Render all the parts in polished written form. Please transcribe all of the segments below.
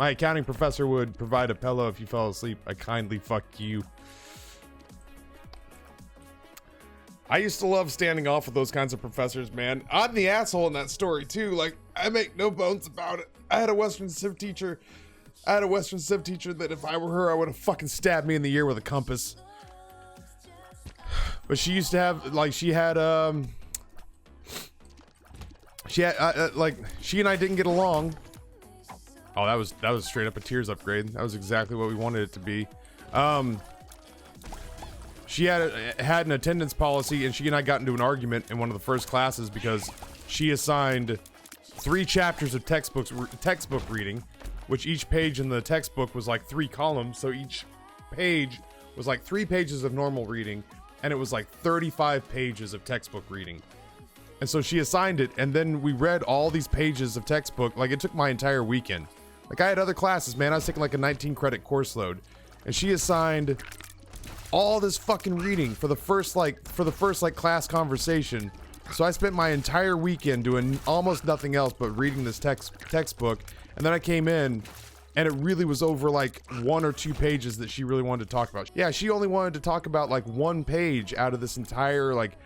My accounting professor would provide a pillow if you fell asleep. I kindly fuck you. I used to love standing off with those kinds of professors, man. I'm the asshole in that story too. Like, I make no bones about it. I had a Western Civ teacher that if I were her, I would have fucking stabbed me in the ear with a compass. But she used to have, like, she and I didn't get along. Oh, that was straight up a tears upgrade. That was exactly what we wanted it to be. She had an attendance policy, and she and I got into an argument in one of the first classes because she assigned 3 chapters of textbook reading, which each page in the textbook was like 3 columns. So each page was like 3 pages of normal reading, and it was like 35 pages of textbook reading. And so she assigned it, and then we read all these pages of textbook. Like, it took my entire weekend. Like, I had other classes, man. I was taking like a 19 credit course load, and she assigned all this fucking reading for the first class conversation. So I spent my entire weekend doing almost nothing else but reading this textbook. And then I came in, and it really was over like 1 or 2 pages that she really wanted to talk about. Yeah, she only wanted to talk about like 1 page out of this entire like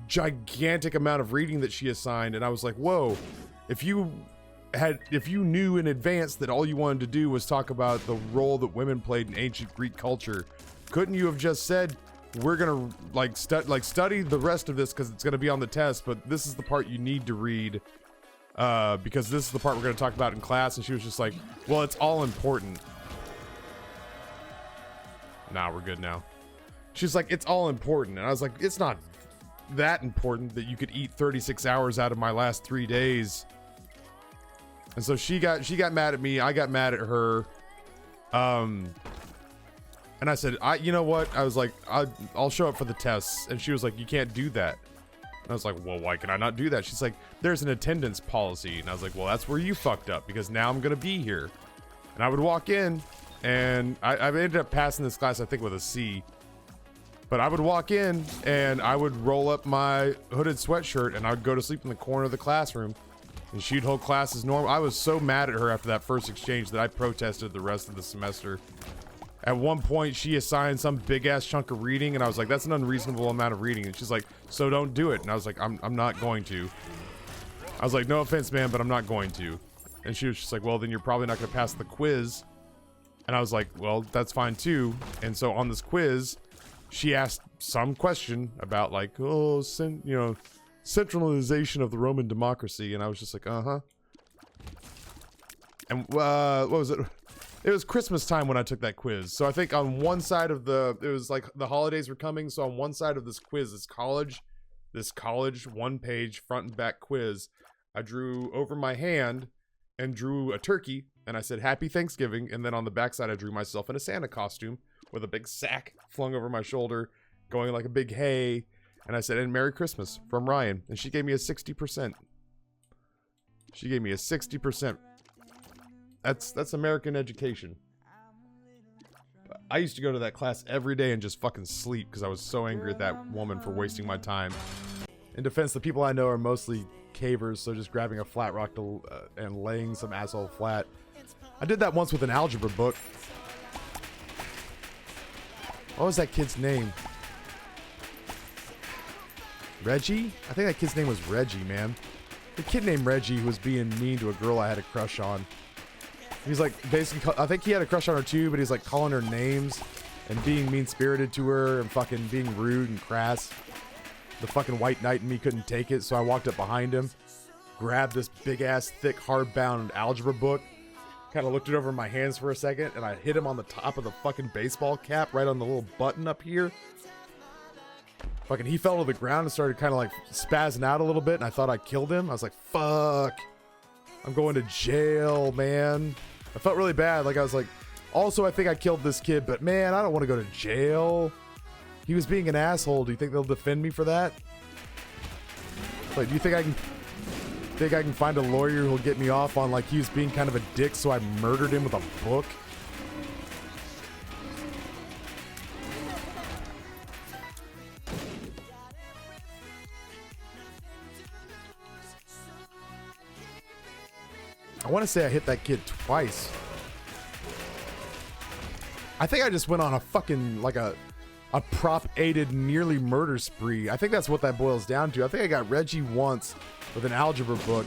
gigantic amount of reading that she assigned. And I was like, whoa, if you knew in advance that all you wanted to do was talk about the role that women played in ancient Greek culture, couldn't you have just said, we're gonna study the rest of this because it's gonna be on the test, but this is the part you need to read because this is the part we're gonna talk about in class? And she was just like, well, it's all important. Nah, we're good now. She's like, it's all important. And I was like, it's not that important that you could eat 36 hours out of my last 3 days. And so she got mad at me. I got mad at her. And I said, you know what? I was like, I'll show up for the tests. And she was like, you can't do that. And I was like, well, why can I not do that? She's like, there's an attendance policy. And I was like, well, that's where you fucked up, because now I'm going to be here. And I would walk in, and I ended up passing this class, I think, with a C. But I would walk in, and I would roll up my hooded sweatshirt, and I would go to sleep in the corner of the classroom. And she'd hold class as normal. I was so mad at her after that first exchange that I protested the rest of the semester. At one point, she assigned some big ass chunk of reading, and I was like, that's an unreasonable amount of reading. And she's like, so don't do it. And I was like, I'm not going to. I was like, no offense, man, but I'm not going to. And she was just like, well, then you're probably not going to pass the quiz. And I was like, well, that's fine too. And so on this quiz, she asked some question about like, oh, centralization of the Roman democracy. And I was just like, uh-huh. And what was it? It was Christmas time when I took that quiz. So I think on one side of it was like the holidays were coming. So on one side of this quiz, this college 1-page front and back quiz, I drew over my hand and drew a turkey. And I said, Happy Thanksgiving. And then on the back side, I drew myself in a Santa costume with a big sack flung over my shoulder, going like a big hey. And I said, and Merry Christmas from Ryan. And she gave me a 60%. She gave me a 60%. That's American education. I used to go to that class every day and just fucking sleep because I was so angry at that woman for wasting my time. In defense, the people I know are mostly cavers, so just grabbing a flat rock and laying some asshole flat. I did that once with an algebra book. What was that kid's name? Reggie? I think that kid's name was Reggie, man. The kid named Reggie who was being mean to a girl I had a crush on. He's like, basically, I think he had a crush on her too, but he's like calling her names and being mean-spirited to her and fucking being rude and crass. The fucking white knight in me couldn't take it, so I walked up behind him, grabbed this big-ass, thick, hardbound algebra book, kind of looked it over in my hands for a second, and I hit him on the top of the fucking baseball cap, right on the little button up here. Fucking, he fell to the ground and started kind of like spazzing out a little bit, and I thought I killed him. I was like, fuck. I'm going to jail, man. I felt really bad. Like, I was like, also, I think I killed this kid, but man, I don't want to go to jail. He was being an asshole. Do you think they'll defend me for that? Like, do you think I can find a lawyer who'll get me off on, like, he was being kind of a dick, so I murdered him with a book? I want to say I hit that kid twice. I think I just went on a fucking, like a prop-aided nearly murder spree. I think that's what that boils down to. I think I got Reggie once with an algebra book.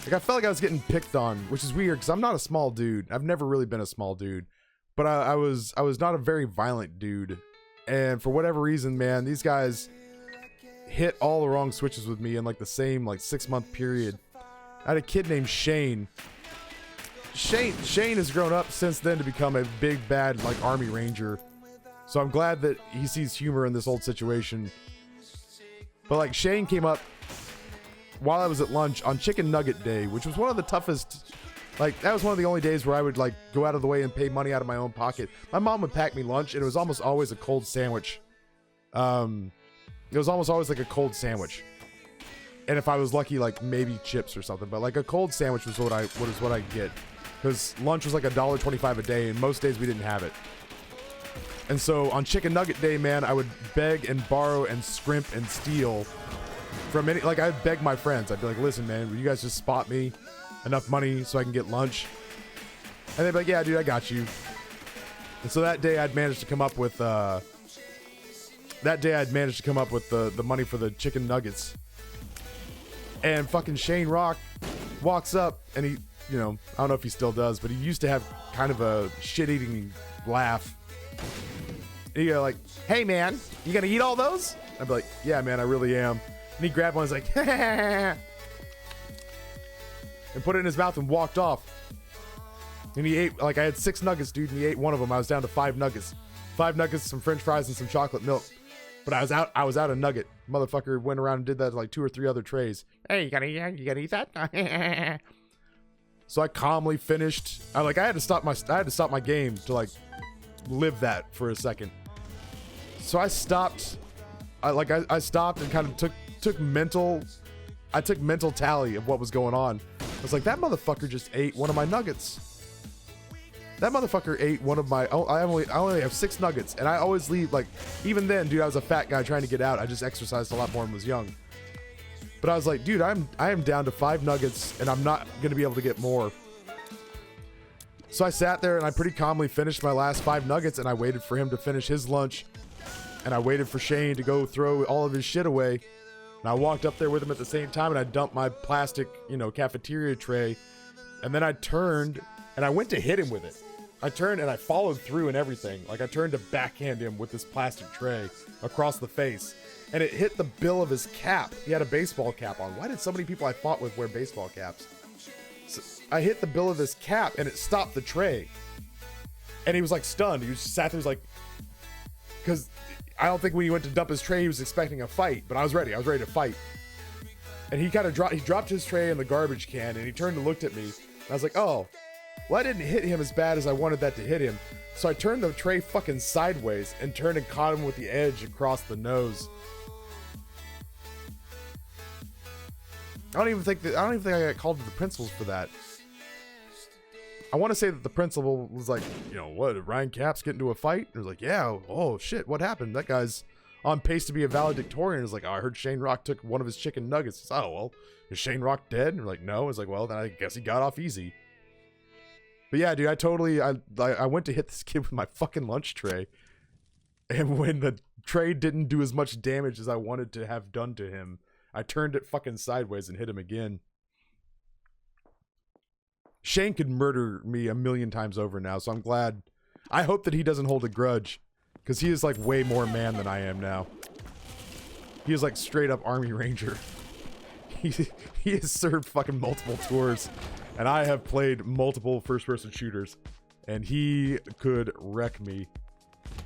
Like, I felt like I was getting picked on, which is weird because I'm not a small dude. I've never really been a small dude. But I was not a very violent dude. And for whatever reason, man, these guys hit all the wrong switches with me in like the same like 6-month period. I had a kid named Shane. Shane has grown up since then to become a big bad like Army Ranger. So I'm glad that he sees humor in this old situation. But like Shane came up while I was at lunch on Chicken Nugget Day, which was one of the toughest. Like, that was one of the only days where I would like go out of the way and pay money out of my own pocket. My mom would pack me lunch, and it was almost always a cold sandwich. It was almost always like a cold sandwich. And if I was lucky, like maybe chips or something. But like a cold sandwich was what I'd get, because lunch was like $1.25 a day, and most days we didn't have it. And so on Chicken Nugget Day, man, I would beg and borrow and scrimp and steal from any, like I'd beg my friends. I'd be like, listen, man, will you guys just spot me enough money so I can get lunch? And they'd be like, yeah, dude, I got you. And so that day I'd managed to come up with, the money for the chicken nuggets. And fucking Shane Rock walks up and he, you know, I don't know if he still does, but he used to have kind of a shit-eating laugh. And he'd go like, hey man, you gonna eat all those? I'd be like, yeah man, I really am. And he grabbed one and was like, and put it in his mouth and walked off. And he ate, like I had 6 nuggets, dude, and he ate one of them. I was down to 5 nuggets. 5 nuggets, some french fries, and some chocolate milk. But I was out of nugget. Motherfucker went around and did that to like 2 or 3 other trays. Hey, you gotta eat that? So I calmly finished. I had to stop my game to like live that for a second. So I stopped. I stopped and kind of took mental tally of what was going on. I was like, that motherfucker just ate one of my nuggets. That motherfucker ate one of my. I only have 6 nuggets, and I always leave. Like, even then, dude, I was a fat guy trying to get out. I just exercised a lot more and was young. But I was like, dude, I am down to 5 nuggets, and I'm not gonna be able to get more. So I sat there and I pretty calmly finished my last 5 nuggets, and I waited for him to finish his lunch, and I waited for Shane to go throw all of his shit away. And I walked up there with him at the same time, and I dumped my plastic, cafeteria tray, and then I turned and I went to hit him with it. I turned and I followed through and everything. Like, I turned to backhand him with this plastic tray across the face, and it hit the bill of his cap. He had a baseball cap on. Why did so many people I fought with wear baseball caps? So I hit the bill of his cap, and it stopped the tray. And he was like stunned. He just sat there, he was like, because I don't think when he went to dump his tray, he was expecting a fight, but I was ready. I was ready to fight. And he kind of dropped his tray in the garbage can, and he turned and looked at me. And I was like, oh, well, I didn't hit him as bad as I wanted that to hit him. So I turned the tray fucking sideways and turned and caught him with the edge across the nose. I don't even think I got called to the principals for that. I want to say that the principal was like, what, did Ryan Capps get into a fight? And it was like, yeah, oh shit, what happened? That guy's on pace to be a valedictorian. It's like, oh, I heard Shane Rock took one of his chicken nuggets. It's, oh, well, is Shane Rock dead? And we're like, no. It's like, well, then I guess he got off easy. But yeah, dude, I went to hit this kid with my fucking lunch tray, and when the tray didn't do as much damage as I wanted to have done to him, I turned it fucking sideways and hit him again. Shane could murder me 1,000,000 times over now, so I'm glad. I hope that he doesn't hold a grudge, because he is like way more man than I am now. He is like straight up Army Ranger. He has served fucking multiple tours, and I have played multiple first-person shooters, and he could wreck me.